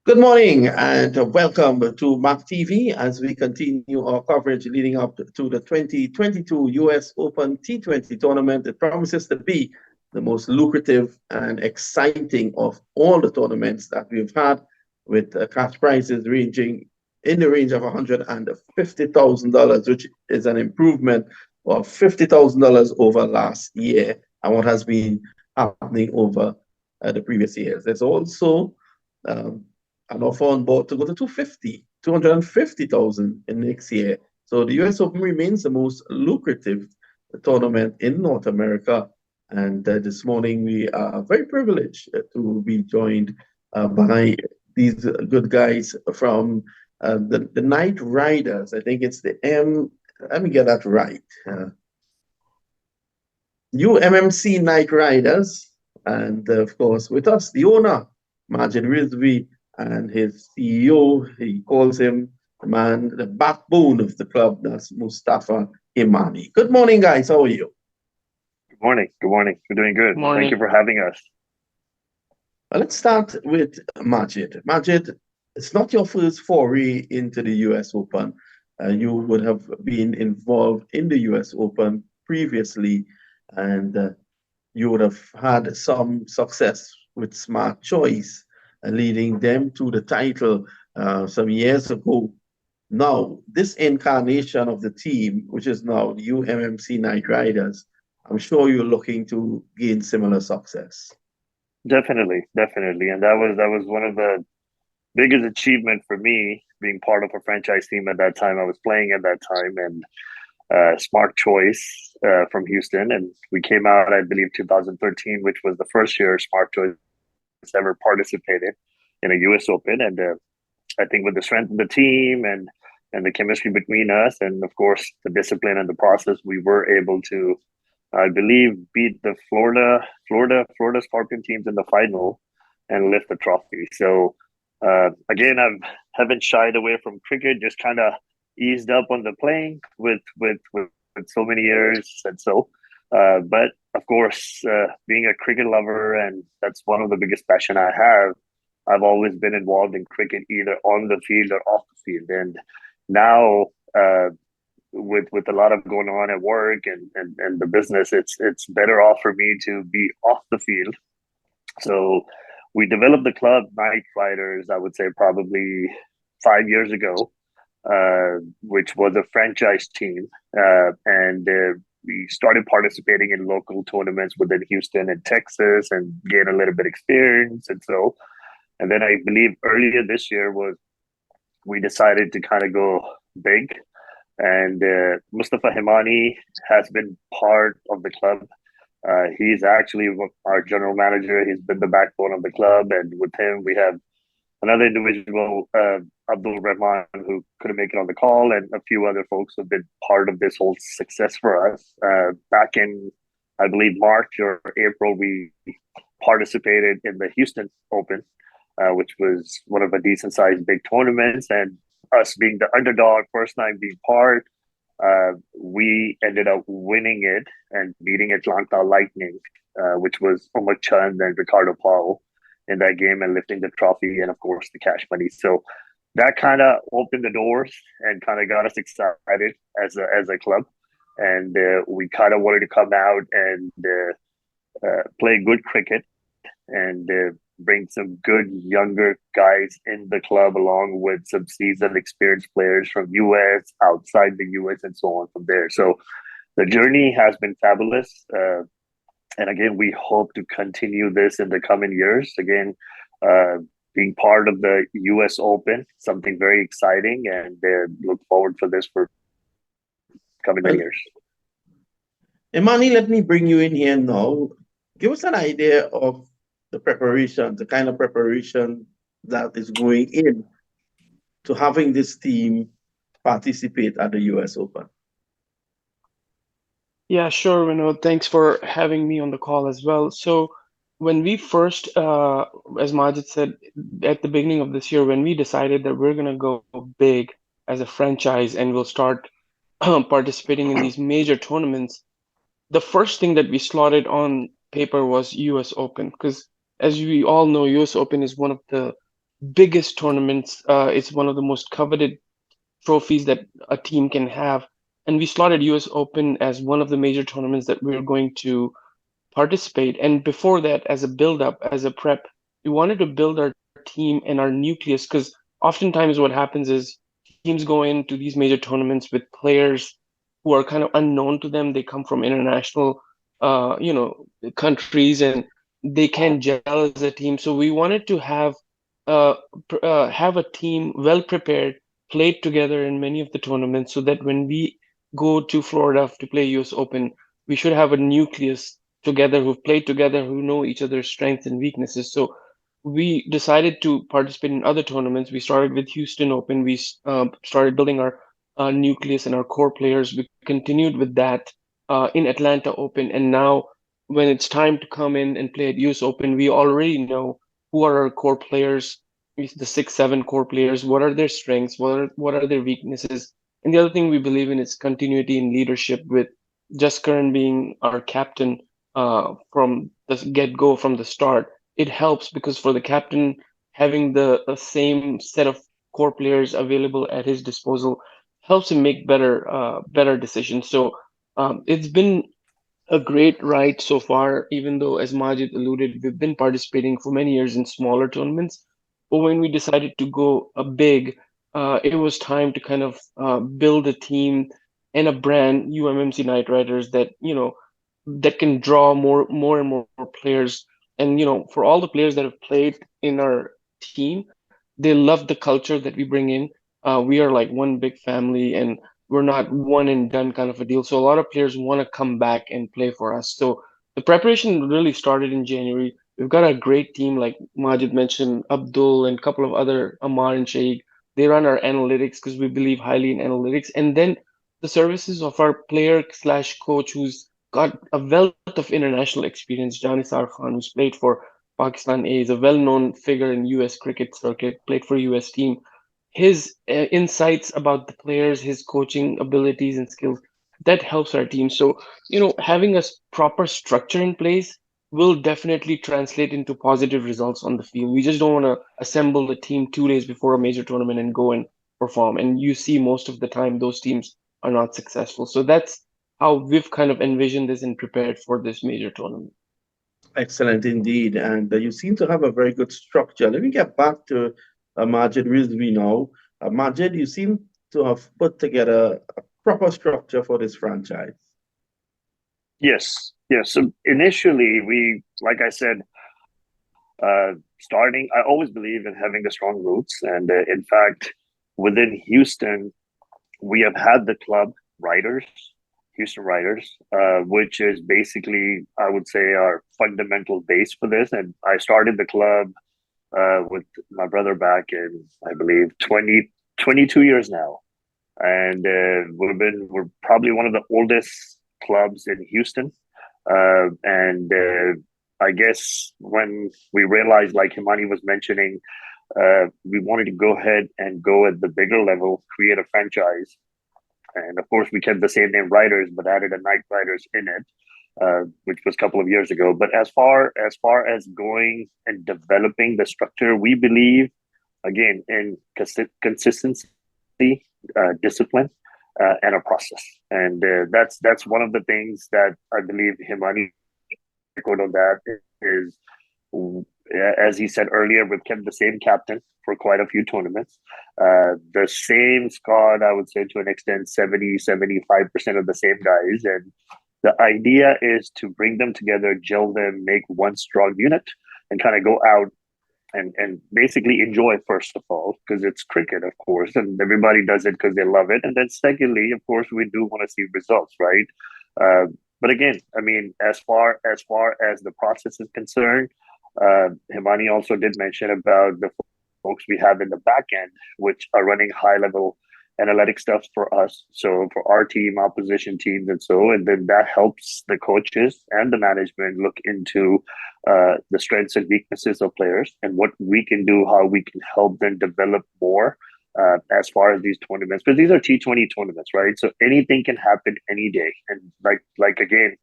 Good morning and welcome to MAQ TV as we continue our coverage leading up to the 2022 US Open T20 tournament. It promises to be the most lucrative and exciting of all the tournaments that we've had, with cash prizes ranging in the range of $150,000, which is an improvement of $50,000 over last year and what has been happening over the previous years. There's also an offer on board to go to 250,000 in next year. So the US Open remains the most lucrative tournament in North America. And this morning we are very privileged to be joined by these good guys from the Night Riders. I think it's let me get that right. UMMC Night Riders. And of course, with us, the owner, Majid Rizvi, and his CEO. He calls him the man, the backbone of the club. That's Mustafa Imani. Good morning, guys. How are you? Good morning. Good morning. We're doing good. Thank you for having us. Well, let's start with Majid. Majid, it's not your first foray into the US Open. You would have been involved in the US Open previously, and you would have had some success with Smart Choice, leading them to the title some years ago. Now, this incarnation of the team, which is now the UMMC Night Riders, I'm sure you're looking to gain similar success. Definitely. And that was one of the biggest achievement for me, being part of a franchise team at that time. I was playing at that time, and Smart Choice from Houston, and we came out, I believe, 2013, which was the first year Smart Choice ever participated in a US Open. And I think with the strength of the team and the chemistry between us, and of course the discipline and the process, we were able to, I believe, beat the Florida Scorpion teams in the final and lift the trophy. So again, I haven't shied away from cricket, just kind of eased up on the playing with so many years. And so but of course, being a cricket lover, and that's one of the biggest passion I have, I've always been involved in cricket, either on the field or off the field. And now, with a lot of going on at work and the business, it's better off for me to be off the field. So we developed the club Night Riders, I would say probably 5 years ago, which was a franchise team, and we started participating in local tournaments within Houston and Texas and gained a little bit experience. And then I believe earlier this year we decided to kind of go big. And Mustafa Himani has been part of the club. He's actually our general manager. He's been the backbone of the club. And with him, we have another individual, Abdul Rahman, who couldn't make it on the call, and a few other folks who have been part of this whole success for us. Back in, I believe, March or April, we participated in the Houston Open, which was one of a decent-sized big tournaments. And us being the underdog, first time being part, we ended up winning it and beating Atlanta Lightning, which was Omar Chand and Ricardo Paul in that game, and lifting the trophy and, of course, the cash money. So that kind of opened the doors and kind of got us excited as a club. And we kind of wanted to come out and play good cricket and bring some good younger guys in the club, along with some seasoned experienced players from US, outside the US, and so on from there. So the journey has been fabulous. And again, we hope to continue this in the coming years. Again, being part of the US Open, something very exciting, and look forward for this for coming years. Imani, let me bring you in here now. Give us an idea of the preparation, the kind of preparation that is going in to having this team participate at the US Open. Yeah, sure, Vinod. Thanks for having me on the call as well. So when we first, as Majid said, at the beginning of this year, when we decided that we're going to go big as a franchise and we'll start participating in these major tournaments, the first thing that we slotted on paper was US Open, because as we all know, US Open is one of the biggest tournaments. It's one of the most coveted trophies that a team can have. And we slotted US Open as one of the major tournaments that we're going to participate. And before that, as a build up, as a prep, we wanted to build our team and our nucleus because oftentimes what happens is teams go into these major tournaments with players who are kind of unknown to them. They come from international, countries, and they can gel as a team. So we wanted to have a team well prepared, played together in many of the tournaments, so that when we go to Florida to play US Open, we should have a nucleus together who've played together, who know each other's strengths and weaknesses. So we decided to participate in other tournaments. We started with Houston Open. We started building our nucleus and our core players. We continued with that in Atlanta Open, and now when it's time to come in and play at US Open, we already know who are our core players, the 6, 7 core players. What are their strengths? What are their weaknesses? And the other thing we believe in is continuity in leadership, with Just Curran being our captain from the get-go, from the start. It helps because for the captain, having the same set of core players available at his disposal helps him make better decisions. So it's been a great ride so far, even though, as Majid alluded, we've been participating for many years in smaller tournaments. But when we decided to go big, it was time to kind of build a team and a brand, UMMC Knight Riders, that that can draw more and more players. And for all the players that have played in our team, they love the culture that we bring in. We are like one big family, and we're not one and done kind of a deal. So a lot of players want to come back and play for us. So the preparation really started in January. We've got a great team, like Majid mentioned, Abdul and a couple of other, Amar and Shaikh. They run our analytics because we believe highly in analytics. And then the services of our player slash coach, who's got a wealth of international experience, Janisar Khan, who's played for Pakistan A, is a well-known figure in US cricket circuit, played for US team. His insights about the players, his coaching abilities and skills, that helps our team. So, having a proper structure in place will definitely translate into positive results on the field. We just don't want to assemble the team 2 days before a major tournament and go and perform. And you see most of the time those teams are not successful. So that's how we've kind of envisioned this and prepared for this major tournament. Excellent indeed. And you seem to have a very good structure. Let me get back to Majid Rizvi now. Majid, you seem to have put together a proper structure for this franchise. Yes, yes. So initially, like I said, starting, I always believe in having the strong roots. And in fact, within Houston, we have had the club Riders, Houston Riders, which is basically, I would say, our fundamental base for this. And I started the club with my brother back in, I believe, 22 years now. And we're probably one of the oldest clubs in Houston. And I guess when we realized, like Himani was mentioning, we wanted to go ahead and go at the bigger level, create a franchise. And of course, we kept the same name Riders, but added a Knight Riders in it, which was a couple of years ago. But as far as going and developing the structure, we believe, again, in consistency, discipline, and a process. And that's one of the things that I believe Himani echoed on. That is, as he said earlier, we've kept the same captain for quite a few tournaments. The same squad, I would say, to an extent, 70-75% of the same guys. And the idea is to bring them together, gel them, make one strong unit, and kind of go out and basically enjoy, first of all, because it's cricket, of course, and everybody does it because they love it. And then secondly, of course, we do want to see results, right? But again, I mean, as far as the process is concerned, Himani also did mention about the folks we have in the back end, which are running high level analytic stuff for us. So for our team, opposition teams, and then that helps the coaches and the management look into the strengths and weaknesses of players and what we can do, how we can help them develop more as far as these tournaments, because these are T20 tournaments, right? So anything can happen any day. And like again,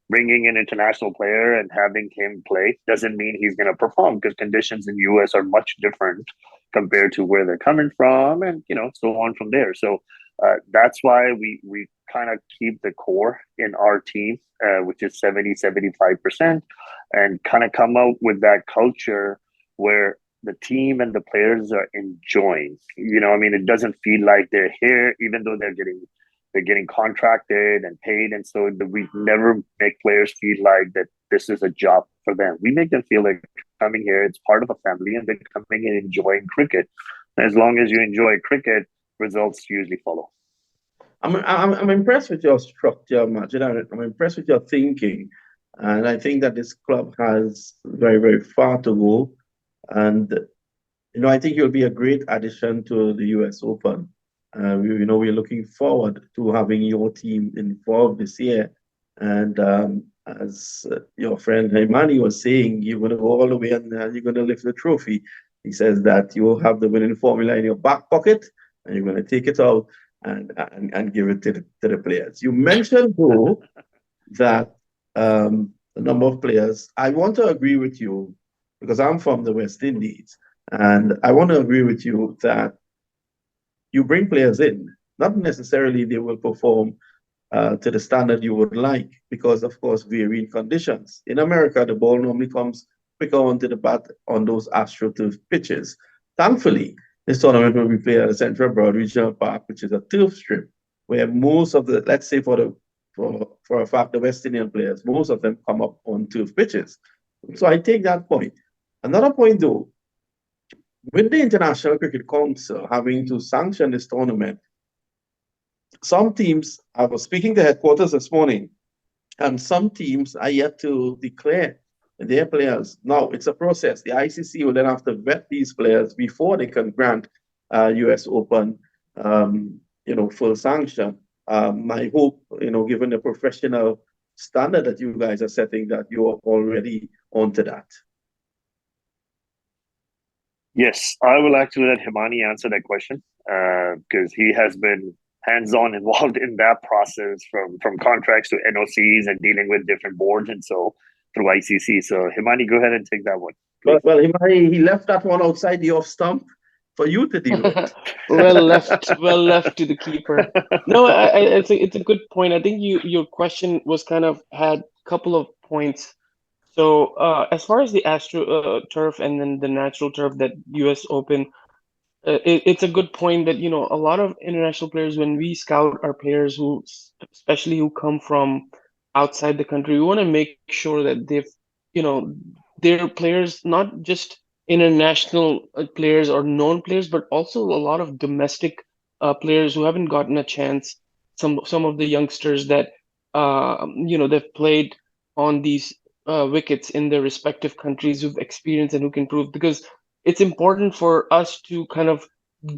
bringing an international player and having him play doesn't mean he's going to perform, because conditions in US are much different compared to where they're coming from, and so on from there. So that's why we kind of keep the core in our team, which is 70-75%, and kind of come out with that culture where the team and the players are enjoying. It doesn't feel like they're here, even though they're getting contracted and paid, and so we never make players feel like that this is a job for them. We make them feel like coming here, it's part of a family, and they're coming and enjoying cricket. As long as you enjoy cricket, results usually follow. I'm impressed with your structure, Majid. I'm impressed with your thinking, and I think that this club has very, very far to go. And I think you'll be a great addition to the US Open. We're looking forward to having your team involved this year. And as your friend Himani was saying, you're going to go all the way and you're going to lift the trophy. He says that you will have the winning formula in your back pocket, and you're going to take it out and give it to the players. You mentioned, though, that the number of players. I want to agree with you, because I'm from the West Indies, and I want to agree with you that you bring players in, not necessarily they will perform to the standard you would like, because, of course, varying conditions. In America, the ball normally comes quicker onto the bat on those AstroTurf pitches. Thankfully, this tournament will be played at the Central Broad Regional Park, which is a turf strip, where most of the, let's say for a fact, the West Indian players, most of them come up on turf pitches. So I take that point. Another point, though, with the International Cricket Council having to sanction this tournament, some teams, I was speaking to headquarters this morning, and some teams are yet to declare their players. Now, it's a process. The ICC will then have to vet these players before they can grant US Open, full sanction. I hope, given the professional standard that you guys are setting, that you are already onto that. Yes, I will actually let Himani answer that question, because he has been hands-on involved in that process, from contracts to NOCs and dealing with different boards and so through ICC. So Himani, go ahead and take that one. Well, Himani, he left that one outside the off stump for you to deal with. Well left to the keeper. No, it's a good point. I think your question was kind of had a couple of points. So as far as the AstroTurf and then the natural turf, that US Open, it's a good point that a lot of international players, when we scout our players especially who come from outside the country, we want to make sure that they're players, not just international players or known players, but also a lot of domestic players who haven't gotten a chance. Some of the youngsters that they've played on these wickets in their respective countries, who've experienced and who can prove, because it's important for us to kind of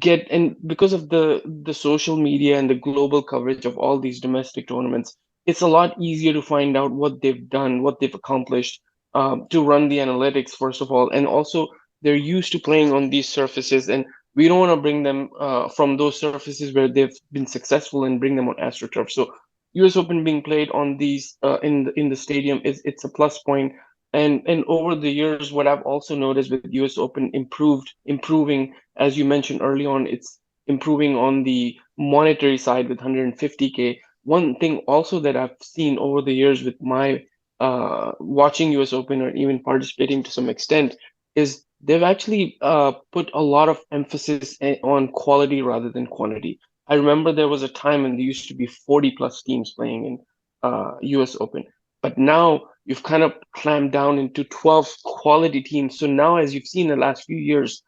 get, and because of the social media and the global coverage of all these domestic tournaments, it's a lot easier to find out what they've done, what they've accomplished, to run the analytics, first of all. And also, they're used to playing on these surfaces, and we don't want to bring them from those surfaces where they've been successful and bring them on AstroTurf. So US Open being played on these in the stadium it's a plus point. And over the years, what I've also noticed with US Open improving, as you mentioned early on, it's improving on the monetary side with 150K. One thing also that I've seen over the years with my watching US Open, or even participating to some extent, is they've actually put a lot of emphasis on quality rather than quantity. I remember there was a time when there used to be 40 plus teams playing in US Open, but now you've kind of clamped down into 12 quality teams. So now, as you've seen in the last few years,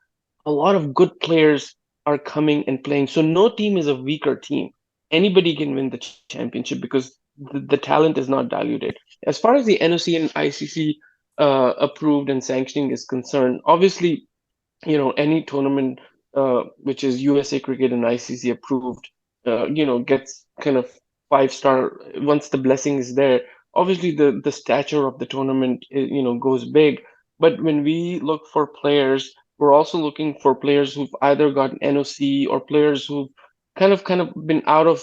a lot of good players are coming and playing. So no team is a weaker team. Anybody can win the championship because the talent is not diluted. As far as the NOC and ICC approved and sanctioning is concerned, obviously, any tournament which is USAcricket and ICC approved, gets kind of 5-star once the blessing is there. Obviously, the stature of the tournament, goes big. But when we look for players, we're also looking for players who've either got an NOC or players who've kind of been out of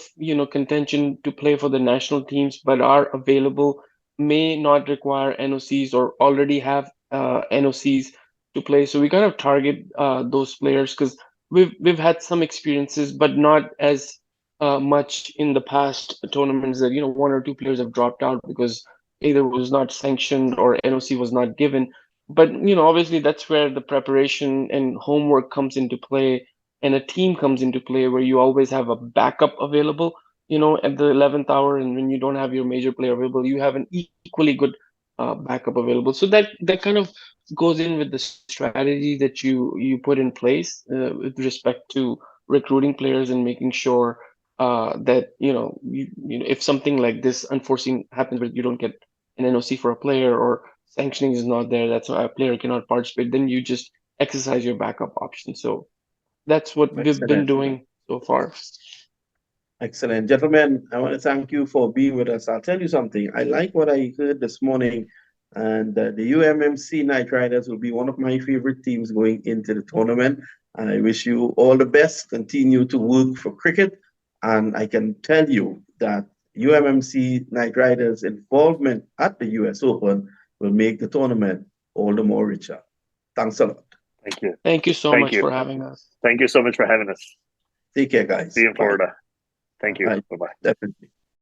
contention to play for the national teams, but are available may not require NOCs or already have NOCs to play. So we kind of target those players because we've had some experiences, but not as much in the past tournaments that, you know, one or two players have dropped out because either was not sanctioned or NOC was not given. But, you know, obviously that's where the preparation and homework comes into play, and a team comes into play where you always have a backup available, you know, at the 11th hour, and when you don't have your major player available, you have an equally good backup available. So that kind of goes in with the strategy that you put in place with respect to recruiting players and making sure that, you know, if something like this unforeseen happens where you don't get an NOC for a player or sanctioning is not there, that's why a player cannot participate, then you just exercise your backup option. So that's what we've been Excellent. doing so far. Excellent. Gentlemen, I want to thank you for being with us. I'll tell you something. I like what I heard this morning, and the UMMC Knight Riders will be one of my favorite teams going into the tournament. I wish you all the best. Continue to work for cricket. And I can tell you that UMMC Knight Riders' involvement at the US Open will make the tournament all the more richer. Thanks a lot. Thank you. Thank you so Thank much you. for having us. Thank you so much for having us. Take care, guys. See you in Bye. Florida. Thank you. Bye. Bye-bye. Definitely.